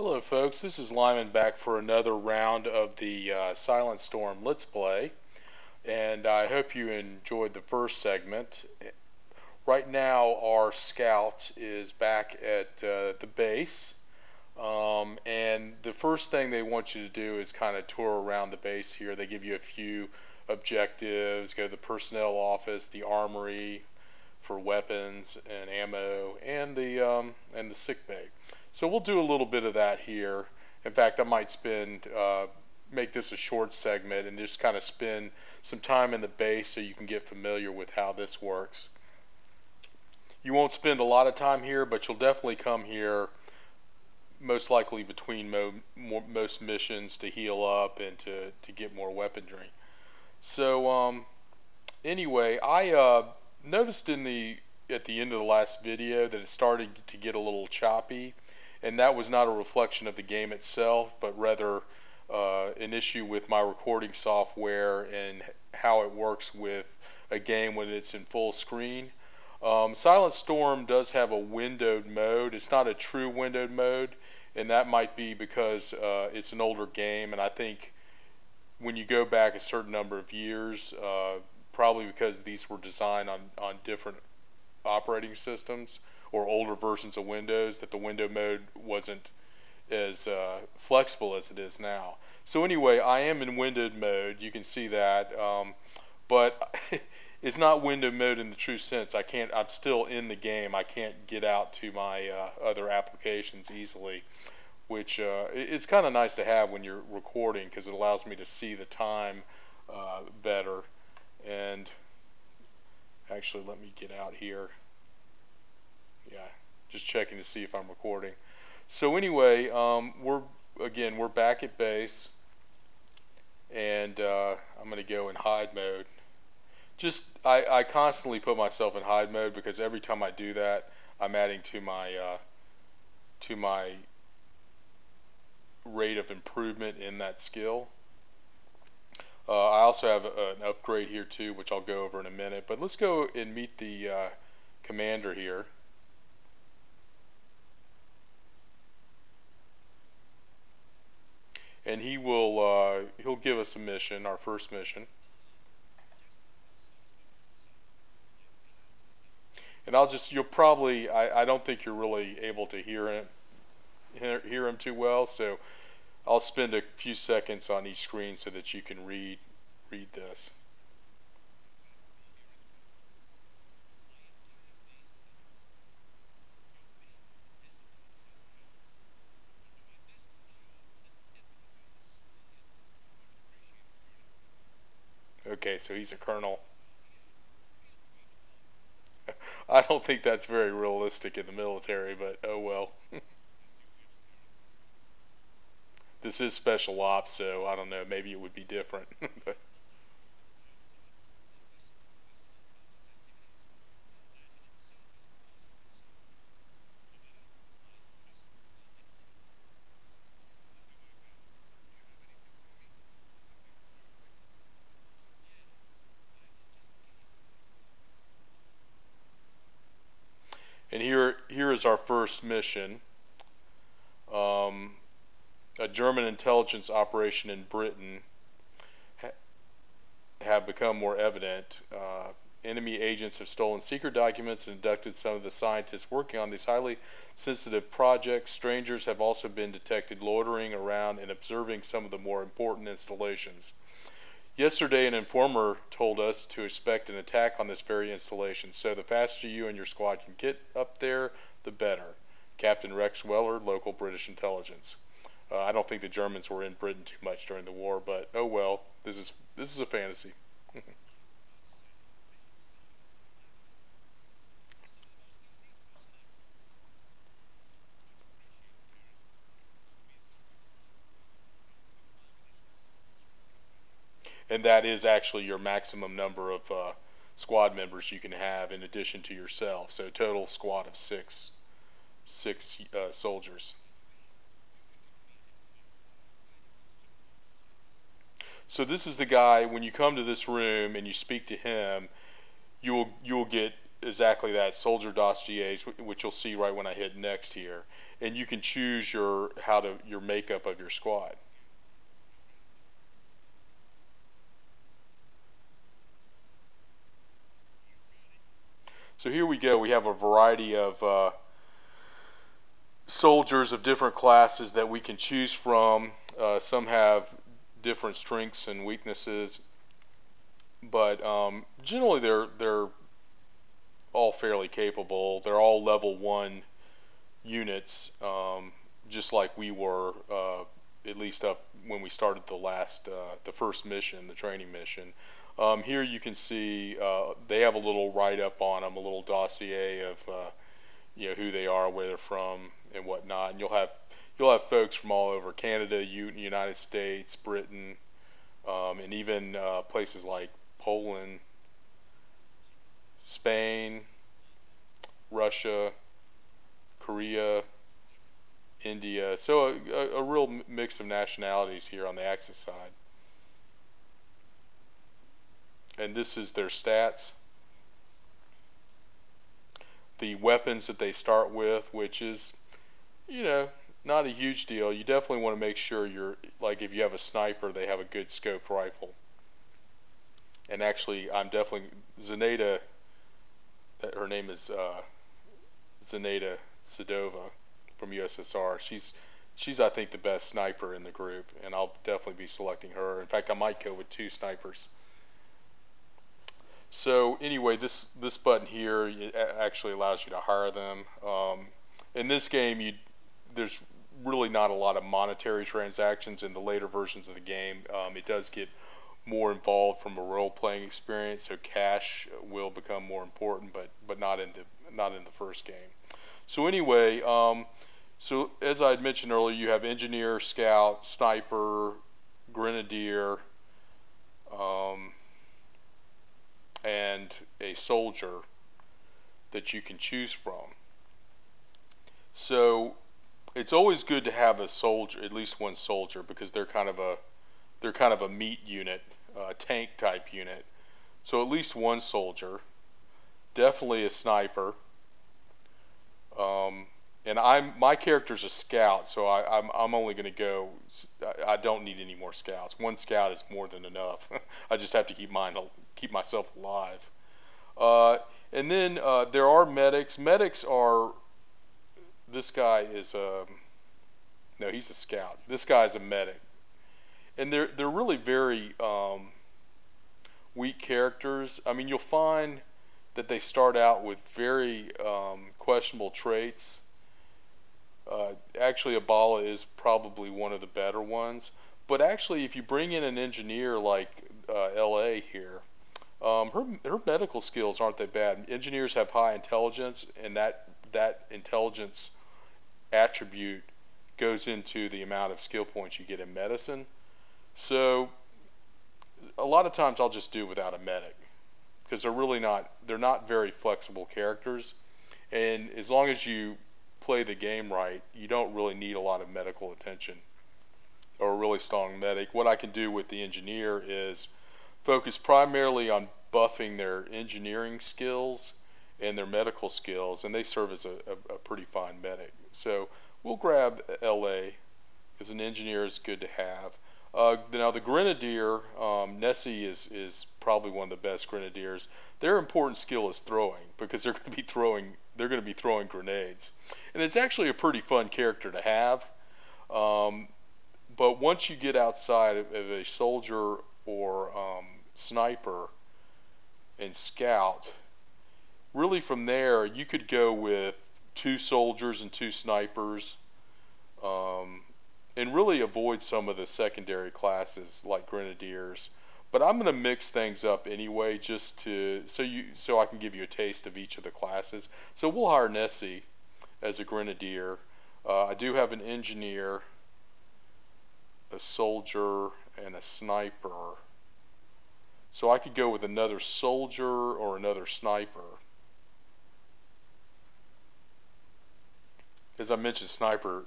Hello folks, this is Lyman back for another round of the Silent Storm Let's Play, and I hope you enjoyed the first segment. Right now our scout is back at the base, and the first thing they want you to do is kind of tour around the base here. They give you a few objectives, go to the personnel office, the armory for weapons and ammo, and the sick bay. So we'll do a little bit of that here. In fact, I might make this a short segment and just kind of spend some time in the base so you can get familiar with how this works. You won't spend a lot of time here, but you'll definitely come here most likely between most missions to heal up and to get more weaponry. So anyway, I noticed at the end of the last video that it started to get a little choppy, and that was not a reflection of the game itself, but rather an issue with my recording software and how it works with a game when it's in full screen. Silent Storm does have a windowed mode. It's not a true windowed mode, and that might be because it's an older game, and I think when you go back a certain number of years, probably because these were designed on different operating systems or older versions of Windows, that the window mode wasn't as flexible as it is now. So anyway, I am in windowed mode. You can see that, but it's not window mode in the true sense. I'm still in the game. I can't get out to my other applications easily, which it's kind of nice to have when you're recording because it allows me to see the time better. And actually, let me get out here. Yeah, just checking to see if I'm recording. So anyway, we're back at base, and I'm going to go in hide mode. I constantly put myself in hide mode because every time I do that, I'm adding to my rate of improvement in that skill. I also have an upgrade here too, which I'll go over in a minute. But let's go and meet the commander here. And he'll give us a mission, our first mission. And I don't think you're really able to hear him too well, so I'll spend a few seconds on each screen so that you can read this. Okay, so he's a colonel. I don't think that's very realistic in the military, but oh well. This is special ops, so I don't know, maybe it would be different. But and here is our first mission. Um, a German intelligence operation in Britain have become more evident. Enemy agents have stolen secret documents and abducted some of the scientists working on these highly sensitive projects. Strangers have also been detected loitering around and observing some of the more important installations. Yesterday, an informer told us to expect an attack on this very installation, so the faster you and your squad can get up there, the better. Captain Rex Weller, local British intelligence. I don't think the Germans were in Britain too much during the war, but oh well, this is a fantasy. And that is actually your maximum number of squad members you can have in addition to yourself. So total squad of six soldiers. So this is the guy. When you come to this room and you speak to him, you'll get exactly that, soldier dossiers, which you'll see right when I hit next here, and you can choose your makeup of your squad. So here we go. We have a variety of soldiers of different classes that we can choose from. Some have different strengths and weaknesses, but generally they're all fairly capable. They're all level 1 units, just like we were, at least up when we started the first mission, the training mission. Here you can see they have a little write-up on them, a little dossier of who they are, where they're from, and whatnot. And you'll have folks from all over Canada, United States, Britain, and even places like Poland, Spain, Russia, Korea, India. So a real mix of nationalities here on the Axis side. And this is their stats. The weapons that they start with, which is, not a huge deal. You definitely want to make sure like if you have a sniper, they have a good scoped rifle. And actually, I'm definitely, Zenaida, her name is Zenaida Sedova from USSR. She's I think the best sniper in the group, and I'll definitely be selecting her. In fact, I might go with 2 snipers. So anyway, this button here actually allows you to hire them. In this game, there's really not a lot of monetary transactions. In the later versions of the game, it does get more involved from a role-playing experience, so cash will become more important, but not in the first game. So anyway, so as I had mentioned earlier, you have engineer, scout, sniper, grenadier, and a soldier that you can choose from. So it's always good to have a soldier, at least one soldier, because they're kind of a meat unit, tank type unit. So at least one soldier, definitely a sniper. And my character's a scout, so I'm only going to go. I don't need any more scouts. One scout is more than enough. I just have to keep myself alive. And then there are medics. Medics are. This guy is no, he's a scout. This guy's a medic, and they're really very weak characters. I mean, you'll find that they start out with very questionable traits. Actually, Abala is probably one of the better ones. But actually, if you bring in an engineer like LA here, her medical skills aren't that bad. Engineers have high intelligence, and that intelligence attribute goes into the amount of skill points you get in medicine. So a lot of times I'll just do without a medic because they're not very flexible characters, and as long as you play the game right, you don't really need a lot of medical attention or a really strong medic. What I can do with the engineer is focus primarily on buffing their engineering skills and their medical skills, and they serve as a pretty fine medic. So we'll grab LA because an engineer is good to have. Now the Grenadier, Nessie is probably one of the best Grenadiers. Their important skill is throwing because they're going to be throwing grenades, and it's actually a pretty fun character to have. But once you get outside of a soldier or sniper and scout, really from there you could go with 2 soldiers and 2 snipers. And really avoid some of the secondary classes like grenadiers. But I'm going to mix things up anyway, just so I can give you a taste of each of the classes. So we'll hire Nessie as a grenadier. I do have an engineer, a soldier, and a sniper. So I could go with another soldier or another sniper. As I mentioned, sniper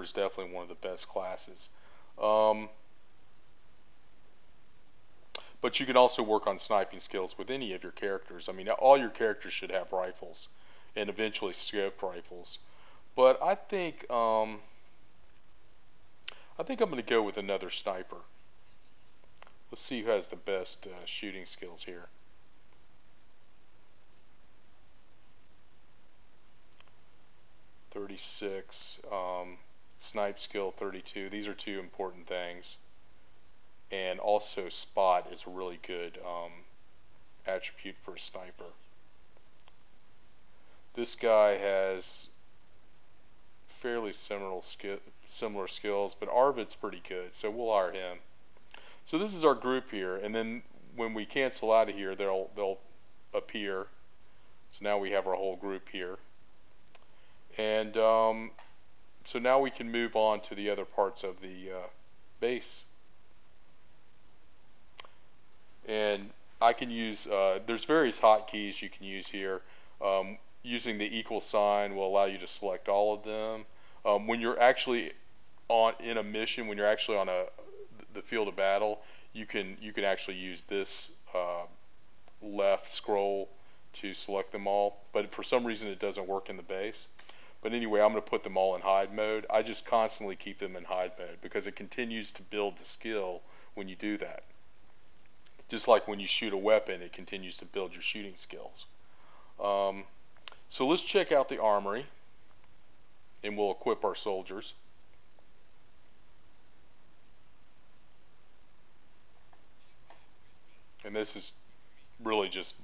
is definitely one of the best classes. But you can also work on sniping skills with any of your characters. I mean, all your characters should have rifles, and eventually scoped rifles. But I think I'm going to go with another sniper. Let's see who has the best shooting skills here. .36, snipe skill 32. These are two important things. And also spot is a really good attribute for a sniper. This guy has fairly similar skills, but Arvid's pretty good, so we'll hire him. So this is our group here, and then when we cancel out of here, they'll appear. So now we have our whole group here, and so now we can move on to the other parts of the base. And I can use, there's various hotkeys you can use here. Using the equal sign will allow you to select all of them. When you're actually in a mission, when you're actually on the field of battle, you can actually use this left scroll to select them all. But for some reason, it doesn't work in the base. But anyway, I'm going to put them all in hide mode. I just constantly keep them in hide mode because it continues to build the skill when you do that. Just like when you shoot a weapon, it continues to build your shooting skills. So let's check out the armory, and we'll equip our soldiers. And this is really just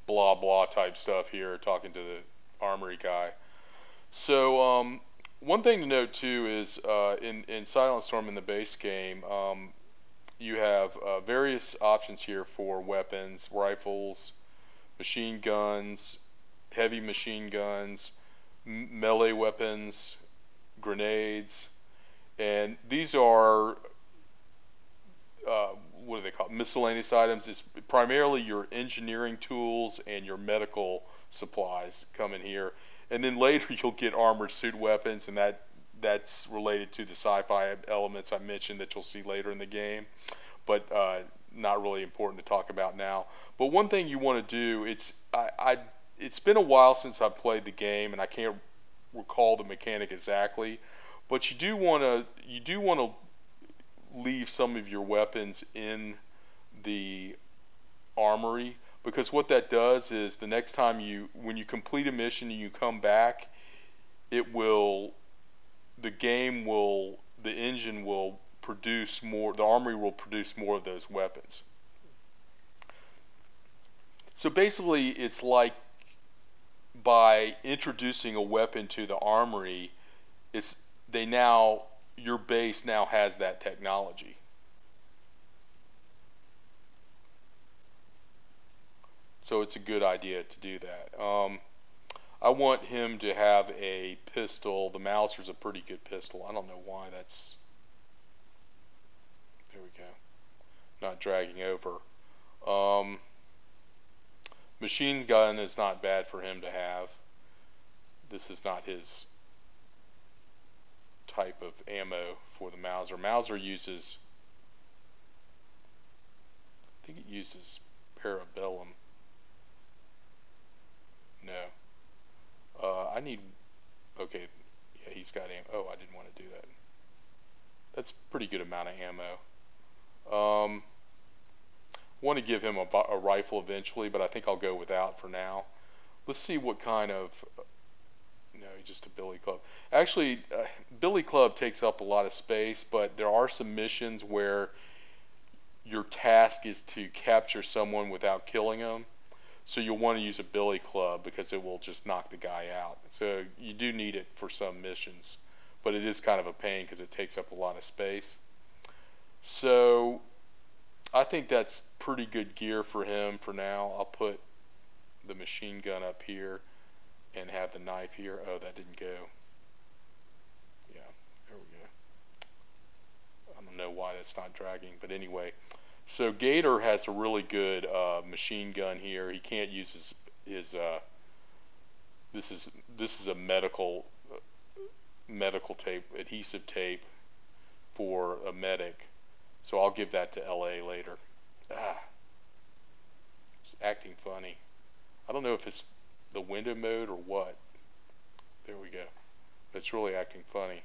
blah blah type stuff here, talking to the armory guy. So one thing to note too is in Silent Storm in the base game, you have various options here for weapons, rifles, machine guns, heavy machine guns, melee weapons, grenades, and these are what do they call it? Miscellaneous items. It's primarily your engineering tools and your medical supplies come in here, and then later you'll get armored suit weapons, and that's related to the sci-fi elements I mentioned that you'll see later in the game, but not really important to talk about now. But one thing you want to do, it's been a while since I've played the game, and I can't recall the mechanic exactly, but you do want to leave some of your weapons in the armory, because what that does is the next time when you complete a mission and you come back, the engine will produce more, the armory will produce more of those weapons. So basically it's like by introducing a weapon to the armory, your base now has that technology. So it's a good idea to do that. I want him to have a pistol. The Mauser's a pretty good pistol. I don't know why that's... There we go. Not dragging over. Machine gun is not bad for him to have. This is not his type of ammo for the Mauser. Mauser uses, I think it uses Parabellum. No. I need, okay, yeah, he's got ammo. Oh, I didn't want to do that. That's a pretty good amount of ammo. Want to give him a rifle eventually, but I think I'll go without for now. Let's see what kind of... No, just a billy club. Actually, billy club takes up a lot of space, but there are some missions where your task is to capture someone without killing them. So you'll want to use a billy club because it will just knock the guy out. So you do need it for some missions, but it is kind of a pain because it takes up a lot of space. So I think that's pretty good gear for him for now. I'll put the machine gun up here and have the knife here. Oh, that didn't go. Yeah, there we go. I don't know why that's not dragging, but anyway. So Gator has a really good machine gun here. He can't use his this is a medical tape, adhesive tape for a medic. So I'll give that to LA later. Ah, it's acting funny. I don't know if it's the window mode or what. There we go. It's really acting funny.